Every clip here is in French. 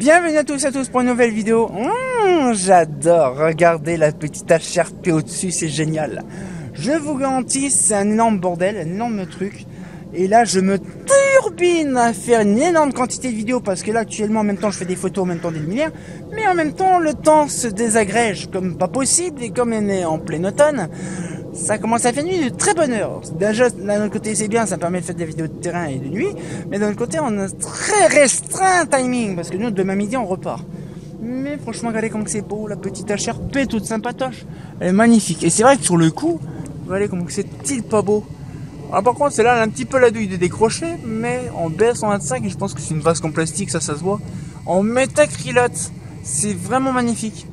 Bienvenue à tous pour une nouvelle vidéo. J'adore regarder la petite HRP au-dessus, c'est génial. Je vous garantis, c'est un énorme bordel, un énorme truc. Et là, je me turbine à faire une énorme quantité de vidéos parce que là, actuellement, en même temps, je fais des photos, en même temps des luminaires. Mais en même temps, le temps se désagrège comme pas possible. Et comme on est en plein automne, ça commence à faire nuit de très bonne heure. Déjà, d'un autre côté, c'est bien, ça permet de faire des vidéos de terrain et de nuit. Mais d'un autre côté, on a très restreint timing parce que nous, demain midi, on repart. Mais franchement, regardez comme c'est beau, la petite HRP toute sympatoche. Elle est magnifique. Et c'est vrai que sur le coup, regardez comme c'est-il pas beau. Alors par contre, celle-là, elle a un petit peu la douille de décrocher, mais en BS 125, et je pense que c'est une vasque en plastique, ça se voit. En métacrylote, c'est vraiment magnifique.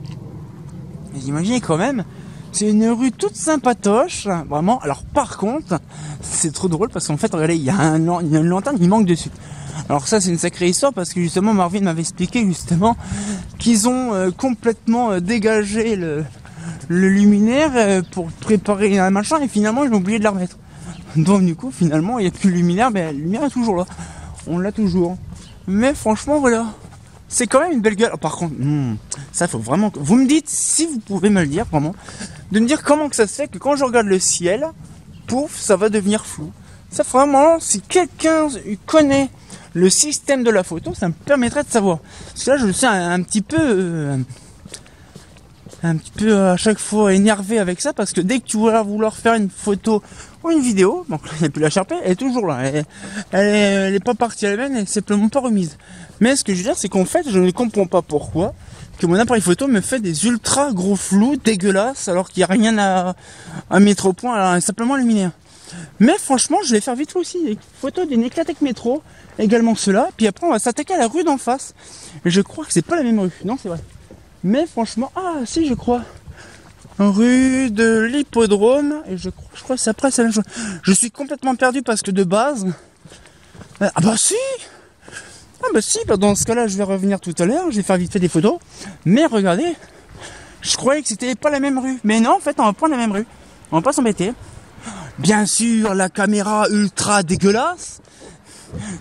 Et imaginez quand même, c'est une rue toute sympatoche, vraiment. Alors par contre, c'est trop drôle parce qu'en fait, regardez, il y a une lanterne qui manque dessus. Alors ça, c'est une sacrée histoire parce que justement, Marvin m'avait expliqué justement qu'ils ont complètement dégagé le luminaire pour préparer un machin et finalement, ils ont oublié de la remettre. Donc du coup, finalement, il n'y a plus le luminaire, mais la lumière est toujours là. On l'a toujours. Mais franchement, voilà. C'est quand même une belle gueule. Oh, par contre, ça faut vraiment... Vous me dites, si vous pouvez me le dire, vraiment, de me dire comment que ça se fait que quand je regarde le ciel, pouf, ça va devenir flou. Ça, vraiment, si quelqu'un connaît le système de la photo, ça me permettrait de savoir. Parce que là, je le sens un petit peu à chaque fois énervé avec ça, parce que dès que tu vas vouloir faire une photo ou une vidéo, donc là il n'y a plus la HRP, elle est toujours là, elle est pas partie elle-même, elle est simplement pas remise. Mais ce que je veux dire, c'est qu'en fait, je ne comprends pas pourquoi que mon appareil photo me fait des ultra gros flous dégueulasses, alors qu'il n'y a rien à mettre au point, alors simplement luminaire. Mais franchement, je vais faire vite aussi des photos d'une Éclatec métro, également ceux-là, puis après on va s'attaquer à la rue d'en face. Et je crois que c'est pas la même rue, non c'est vrai. Mais franchement, si je crois, rue de l'hippodrome, et je crois que c'est après c'est la même chose. Je suis complètement perdu parce que de base, dans ce cas-là je vais revenir tout à l'heure, je vais faire vite fait des photos, mais regardez, je croyais que c'était pas la même rue, mais non en fait on va prendre la même rue, on va pas s'embêter. Bien sûr la caméra ultra dégueulasse.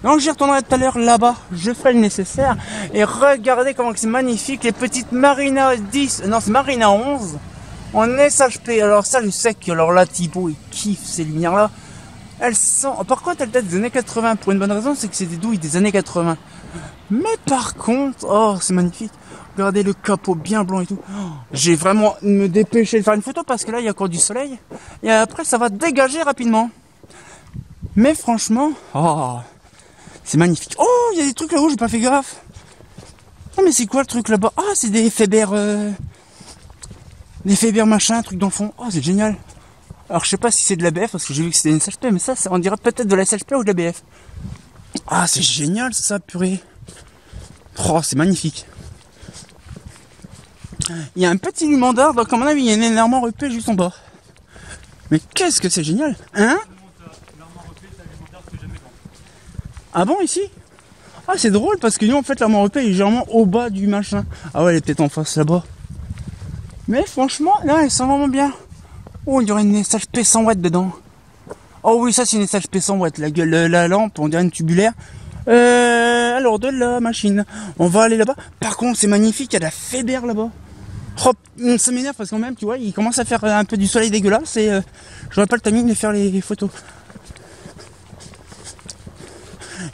Donc j'y retournerai tout à l'heure là-bas, je ferai le nécessaire. Et regardez comment c'est magnifique, les petites Marina 10, non c'est Marina 11 en SHP. Alors ça je sais que alors là Thibaut il kiffe ces lumières là. Elles sont, par contre elles datent des années 80 pour une bonne raison, c'est que c'est des douilles des années 80. Mais par contre, c'est magnifique. Regardez le capot bien blanc et tout. J'ai vraiment me dépêché de faire une photo parce que là il y a encore du soleil. Et après ça va dégager rapidement. Mais franchement, c'est magnifique. Oh, il y a des trucs là-haut, j'ai pas fait gaffe. Oh, mais c'est quoi le truc là-bas? C'est des Faber... des Faber machin, un truc dans le fond. Oh, c'est génial. Alors, je sais pas si c'est de la BF, parce que j'ai vu que c'était une SHP, mais ça, on dirait peut-être de la SHP ou de la BF. C'est génial, ça, purée. Oh, c'est magnifique. Il y a un petit lumandard, donc à mon avis, il y a un énorme repé juste en bas. Mais qu'est-ce que c'est génial, hein? Ah bon, ici? C'est drôle parce que nous en fait l'armoire repère est généralement au bas du machin. Ouais, elle est peut-être en face là-bas. Mais franchement, là, elle sent vraiment bien. Oh, il y aurait une SHP 100 watts dedans. Oh oui, ça c'est une SHP 100 watts. La gueule, la lampe, on dirait une tubulaire. Alors de la machine. On va aller là-bas. Par contre, c'est magnifique, il y a de la Faber là-bas. Ça m'énerve parce qu'en même, tu vois, il commence à faire un peu du soleil dégueulasse et j'aurais pas le timing de faire les photos.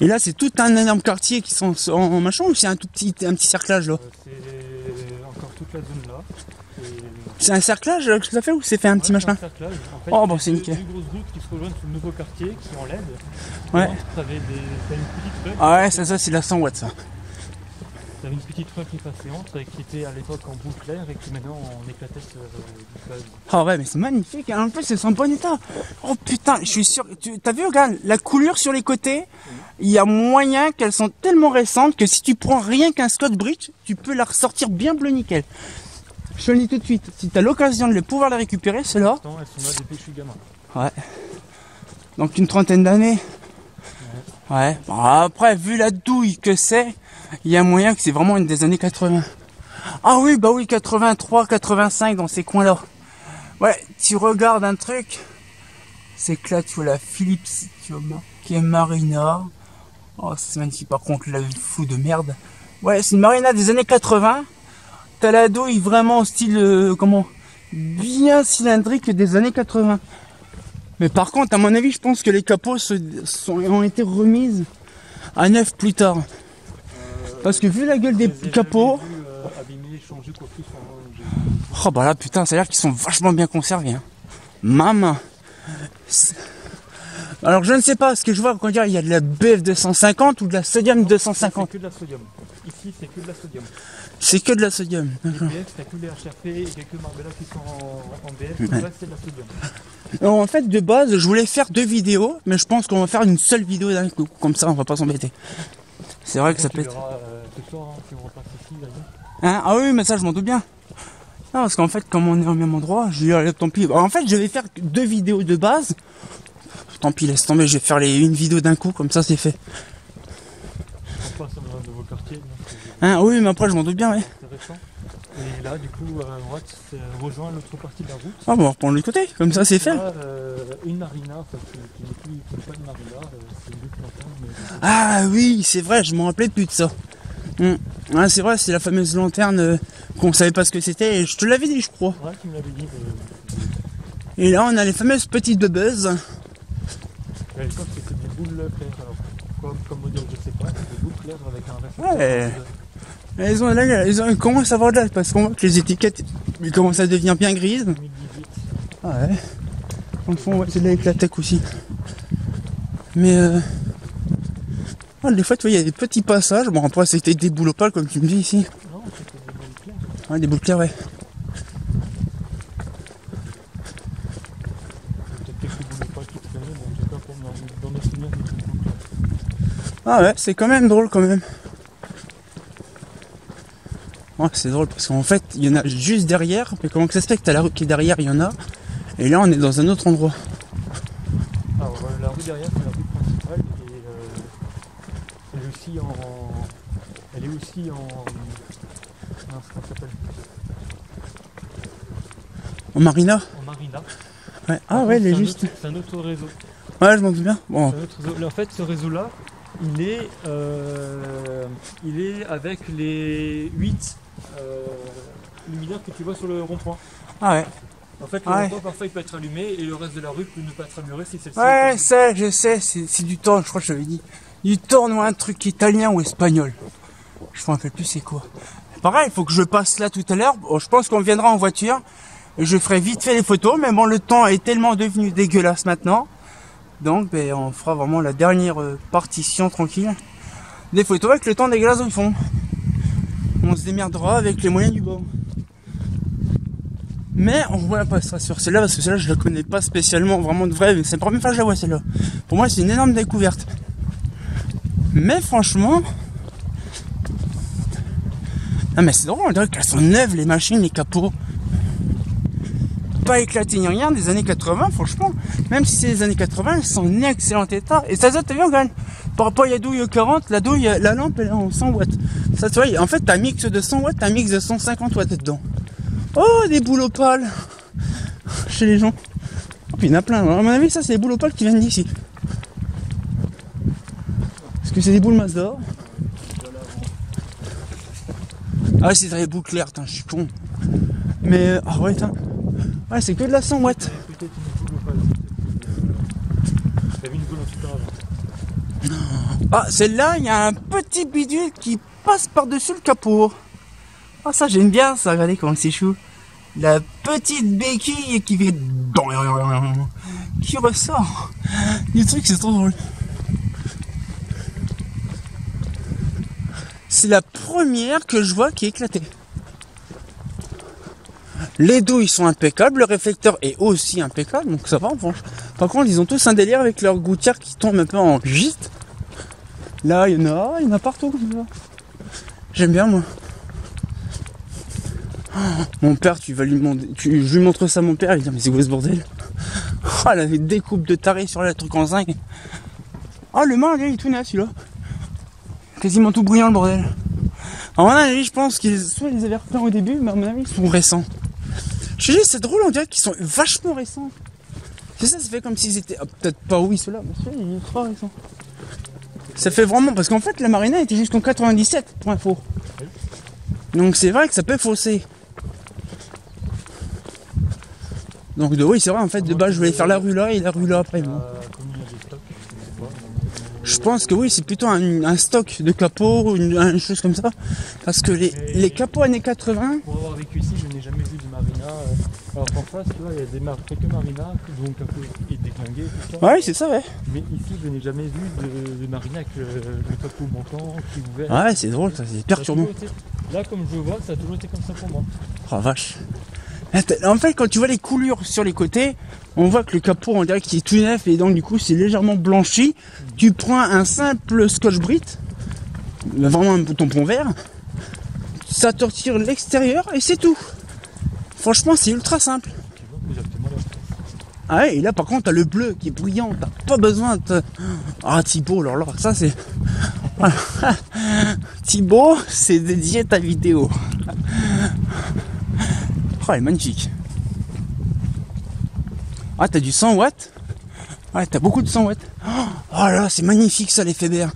Et là, c'est tout un énorme quartier qui sont en machin ou c'est un petit cerclage là? C'est encore toute la zone là. C'est un cerclage que ça fait ou c'est fait un petit machin? C'est un cerclage. En fait, c'est nickel. Deux grosses routes qui se rejoignent sur le nouveau quartier qui sont en LED. Ouais. T'as une petite rue. Ça c'est la 100 watts ça. T'avais une petite rue qui passait entre et qui était à l'époque en boule claire et qui maintenant en Éclatec du phase. Ouais, mais c'est magnifique. En plus, c'est en bon état. Oh putain, je suis sûr. T'as vu, regarde, la coulure sur les côtés. Il y a moyen qu'elles sont tellement récentes que si tu prends rien qu'un Scotch Bridge, tu peux la ressortir bien bleu nickel. Je te le dis tout de suite. Si t'as l'occasion de pouvoir la récupérer, c'est là. Elles sont là depuis que je suis gamin. Ouais. Donc une trentaine d'années. Ouais. Bon, après, vu la douille que c'est, il y a moyen que c'est vraiment une des années 80. Oui, 83, 85 dans ces coins-là. Ouais, tu regardes un truc, c'est que là tu vois la Philips, tu vois, qui est Marina. C'est magnifique. Par contre, le flou de merde. Ouais, c'est une Marina des années 80. T'as la douille vraiment au style, bien cylindrique des années 80. Mais par contre, à mon avis, je pense que les capots ont été remises à neuf plus tard. Parce que vu la gueule des capots... abîmés, changés, quoi que ce soit. Oh bah là, putain, ça a l'air qu'ils sont vachement bien conservés. Hein. Maman. Alors je ne sais pas, ce que je vois, quand il y a de la BF 250 ou de la sodium 250. C'est que de la sodium. Ici, c'est que de la sodium. C'est que de la sodium. Les BF, t'as que les HRP et quelques Marbella qui sont en BF, tout le reste c'est de la sodium. Alors, en fait, de base, je voulais faire 2 vidéos, mais je pense qu'on va faire une seule vidéo d'un coup. Comme ça, on va pas s'embêter. C'est vrai que ça peut être... Ce soir, hein, si on repasse ici, Hein, ah oui, mais ça, je m'en doute bien. Non, parce qu'en fait, comme on est au même endroit, je lui ai tant pis. En fait, je vais faire 2 vidéos de base. Tant pis, laisse tomber, je vais faire une vidéo d'un coup, comme ça, c'est fait. on passe dans un nouveau quartier. Hein, oui, mais après, je m'en doute bien, ouais. Intéressant. Et là, du coup, à droite, rejoint l'autre partie de la route. Ah, bon, on va reprendre le côté, comme ça, c'est fait. Là, une marina, enfin, qui n'est pas une marina, c'est une butte lanterne. Mais... Ah oui, c'est vrai, je m'en rappelais plus de ça. Ouais, c'est vrai, c'est la fameuse lanterne qu'on savait pas ce que c'était, et je te l'avais dit, je crois. Ouais, tu me l'avais dit. Et là, on a les fameuses petites buzz. À l'époque, c'était des boules claires. Alors, comme modèle, je sais pas, c'est des boules claires avec un réflecteur. Ouais. Ils commencent à avoir de l'âge, parce qu'on voit que les étiquettes ils commencent à devenir bien grises. 2018. Ah ouais. Dans le fond, ouais, c'est là avec la tech aussi. Mais des fois, tu vois, il y a des petits passages. Bon, après, c'était des boules opales, comme tu me dis ici. Non, c'était des boules claires. Ouais, des boules claires, ouais. Peut-être quelques boules opales qui traînaient, mais en tout cas, dans mes souvenirs, des boules claires. Ah ouais, c'est quand même drôle, quand même. Ouais, c'est drôle, parce qu'en fait, il y en a juste derrière. Mais comment que ça se fait que t'as la rue qui est derrière, il y en a. Et là, on est dans un autre endroit. Alors, la rue derrière, c'est la rue principale. Et elle est aussi en... Comment ça s'appelle ? En Marina. En marina. Ouais. Ah ouais, elle est juste. C'est un autre réseau. Ouais, je m'en doute bien. Bon. C'est un autre réseau. En fait, ce réseau-là, il est avec les 8 luminaires que tu vois sur le rond-point. Ah ouais. En fait, le rond-point, parfois, il peut être allumé et le reste de la rue peut ne pas être allumé si celle-ci. Ouais, ça, je sais, c'est du tourne, je crois que je l'avais dit. Du tourne ou un truc italien ou espagnol. Je me rappelle plus c'est quoi. Pareil, il faut que je passe là tout à l'heure. Bon, je pense qu'on viendra en voiture. Et je ferai vite fait les photos, mais bon, le temps est tellement devenu dégueulasse maintenant. Donc, ben, on fera vraiment la dernière partition tranquille. Des photos avec le temps dégueulasse au fond. On se démerdera avec les moyens du bord. Mais on passera sur celle-là parce que celle-là je la connais pas spécialement vraiment de vrai, mais c'est la première fois que je la vois celle-là. Pour moi c'est une énorme découverte. Mais franchement... Ah mais c'est drôle, on dirait qu'elles sont neuves les machines, les capots. Pas éclatées ni rien des années 80 franchement. Même si c'est des années 80, elles sont en excellent état. Et ça t'as vu quand même. Par rapport à la douille 40, la douille, la lampe elle est en 100 watts. Ça tu vois, en fait t'as un mix de 100 watts, t'as un mix de 150 watts dedans. Oh, des boules opales chez les gens. Oh, puis il y en a plein. Alors, à mon avis, ça, c'est des boules opales qui viennent d'ici. Parce que c'est des boules Mazda. Ah ouais, c'est des boules claires, je suis con. Mais, ah ouais, ouais, c'est que de la 100 watts. Peut-être une boule opale. T'avais une boule en tout cas avant. Ah, celle-là, il y a un petit bidule qui passe par-dessus le capot. Ah, ça, j'aime bien ça. Regardez comment c'est chou. La petite béquille qui fait... qui ressort. Du truc, c'est trop drôle. C'est la première que je vois qui est éclatée. Les douilles sont impeccables, le réflecteur est aussi impeccable, donc ça va en revanche. Par contre, ils ont tous un délire avec leur gouttière qui tombe un peu en gîte. Là, il y en a partout comme ça. J'aime bien, moi. Mon père, je lui montre ça à mon père, il dit mais c'est quoi ce bordel? Oh, la découpe de taré sur le truc en zinc. Oh, le main, il est tout neuf celui-là. Quasiment tout brillant le bordel. À mon avis, je pense qu'ils soit ils avaient repeints au début, mais à mon avis, ils sont récents. Je te dis, c'est drôle, on dirait qu'ils sont vachement récents. C'est ça, ça fait comme s'ils étaient. Ah, peut-être pas oui, ceux-là, mais celui-là, il est trop récent. Ça fait vraiment... Parce qu'en fait, la marina était jusqu'en 97, pour info. Donc c'est vrai que ça peut fausser. Donc oui, c'est vrai, en fait, de base, je voulais faire la rue là et la rue là après. Bon. Je pense que oui, c'est plutôt un stock de capots, une chose comme ça. Parce que les capots années 80... Pour avoir vécu ici, je n'ai jamais vu de marina. Alors qu'en face, tu vois, il y a quelques marinas, donc un peu déglingués, tout ça. Ouais, c'est ça, ouais. Mais ici, je n'ai jamais vu de marina avec le capot montant qui est ouvert. Ouais, c'est drôle, ça, c'est perturbant. Là, comme je vois, ça a toujours été comme ça pour moi. Oh vache. En fait, quand tu vois les coulures sur les côtés, on voit que le capot, on dirait qu'il est tout neuf et donc du coup, c'est légèrement blanchi. Tu prends un simple Scotch-Brite, vraiment un tampon vert, ça te retire l'extérieur et c'est tout. Franchement, c'est ultra simple. Ah ouais, et là par contre, t'as le bleu qui est brillant, t'as pas besoin de... Ah, Thibaut, alors là, ça c'est... Thibaut, c'est dédié à ta vidéo. Oh, elle est magnifique. Ah, t'as du 100 watts. Ouais, t'as beaucoup de 100 watts. Oh là, c'est magnifique ça, les Faber.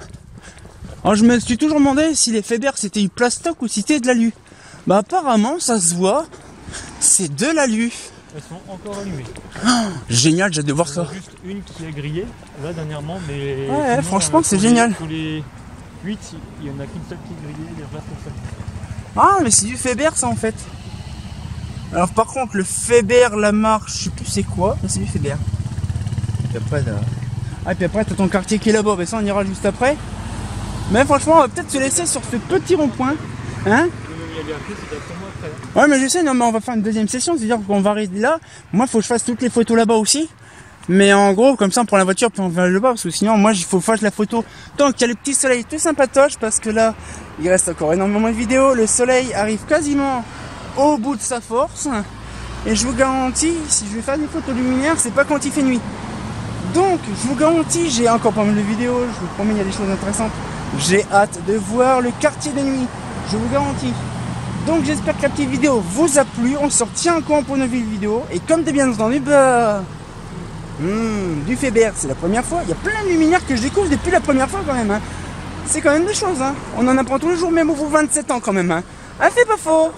Alors, je me suis toujours demandé si les Faber c'était du plastoc ou si c'était de l'alu. Bah, apparemment, ça se voit. C'est de l'alu. Elles sont encore allumées. Oh, génial, j'ai hâte de voir ça. Il y en a juste une qui a grillé, là, dernièrement, mais... Ouais, franchement, c'est génial. Pour les 8, il y en a qu'une seule qui est grillée, les restes pour ça. Ah, mais c'est du Faber ça en fait. Alors par contre le Faber, la marque, je sais plus c'est quoi, mais c'est du Faber. Et puis après, puis après t'as ton quartier qui est là-bas, mais ça on ira juste après. Mais franchement on va peut-être se laisser sur ce petit rond-point. Hein? Ouais mais je sais, non mais on va faire une deuxième session, c'est-à-dire qu'on va rester là. Moi faut que je fasse toutes les photos là-bas aussi. Mais en gros comme ça on prend la voiture puis on va là-bas, parce que sinon moi il faut que je fasse la photo tant qu'il y a le petit soleil tout sympatoche, parce que là il reste encore énormément de vidéos. Le soleil arrive quasiment au bout de sa force. Et je vous garantis, si je vais faire des photos luminaires, c'est pas quand il fait nuit. Donc, je vous garantis, j'ai encore pas mal de vidéos, je vous promets, il y a des choses intéressantes. J'ai hâte de voir le quartier de nuit, je vous garantis. Donc, j'espère que la petite vidéo vous a plu. On se retient encore pour une nouvelle vidéo. Et comme t'es bien entendu, du Faber, c'est la première fois. Il y a plein de luminaires que je découvre depuis la première fois quand même. Hein. C'est quand même des choses. Hein. On en apprend tous les jours, même au bout de 27 ans quand même. Hein. Ah, c'est pas faux.